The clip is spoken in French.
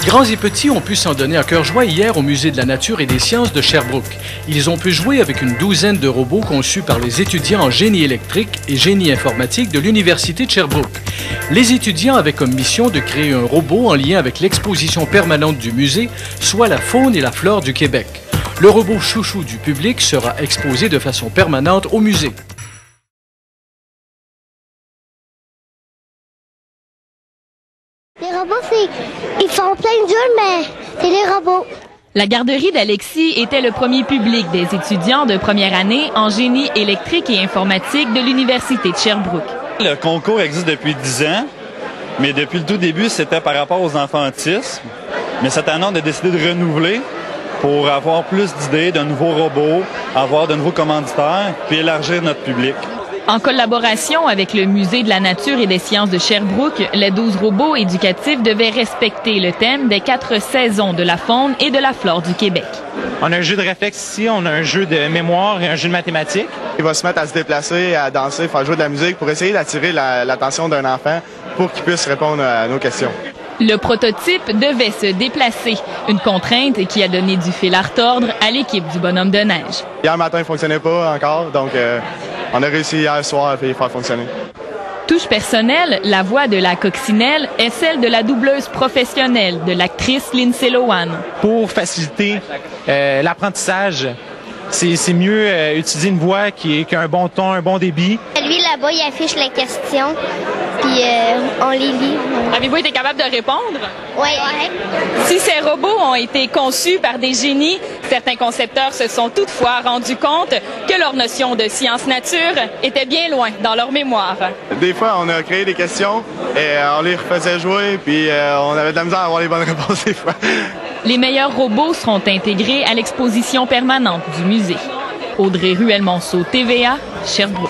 Grands et petits ont pu s'en donner à cœur joie hier au Musée de la Nature et des Sciences de Sherbrooke. Ils ont pu jouer avec une douzaine de robots conçus par les étudiants en génie électrique et génie informatique de l'Université de Sherbrooke. Les étudiants avaient comme mission de créer un robot en lien avec l'exposition permanente du musée, soit la faune et la flore du Québec. Le robot chouchou du public sera exposé de façon permanente au musée. Les robots, ils font plein de jeux, mais c'est les robots. La garderie d'Alexis était le premier public des étudiants de première année en génie électrique et informatique de l'Université de Sherbrooke. Le concours existe depuis 10 ans, mais depuis le tout début, c'était par rapport aux enfants autistes. Mais cette année, on a décidé de renouveler pour avoir plus d'idées, de nouveaux robots, avoir de nouveaux commanditaires, puis élargir notre public. En collaboration avec le Musée de la Nature et des Sciences de Sherbrooke, les 12 robots éducatifs devaient respecter le thème des 4 saisons de la faune et de la flore du Québec. On a un jeu de réflexe ici, on a un jeu de mémoire et un jeu de mathématiques. Il va se mettre à se déplacer, à danser, faire jouer de la musique pour essayer d'attirer l'attention d'un enfant pour qu'il puisse répondre à nos questions. Le prototype devait se déplacer, une contrainte qui a donné du fil à retordre à l'équipe du bonhomme de neige. Hier matin, il ne fonctionnait pas encore, donc on a réussi hier soir à le faire fonctionner. Touche personnelle, la voix de la coccinelle est celle de la doubleuse professionnelle de l'actrice Lindsay Lohan. Pour faciliter l'apprentissage, c'est mieux utiliser une voix qui a un bon ton, un bon débit. Lui, là-bas, il affiche les questions, puis on les lit. Avez-vous été capable de répondre? Oui. Si ces robots ont été conçus par des génies, certains concepteurs se sont toutefois rendus compte que leur notion de science-nature était bien loin dans leur mémoire. Des fois, on a créé des questions et on les refaisait jouer, puis on avait de la misère à avoir les bonnes réponses des fois. Les meilleurs robots seront intégrés à l'exposition permanente du musée. Audrey Ruel-Monceau, TVA, Sherbrooke.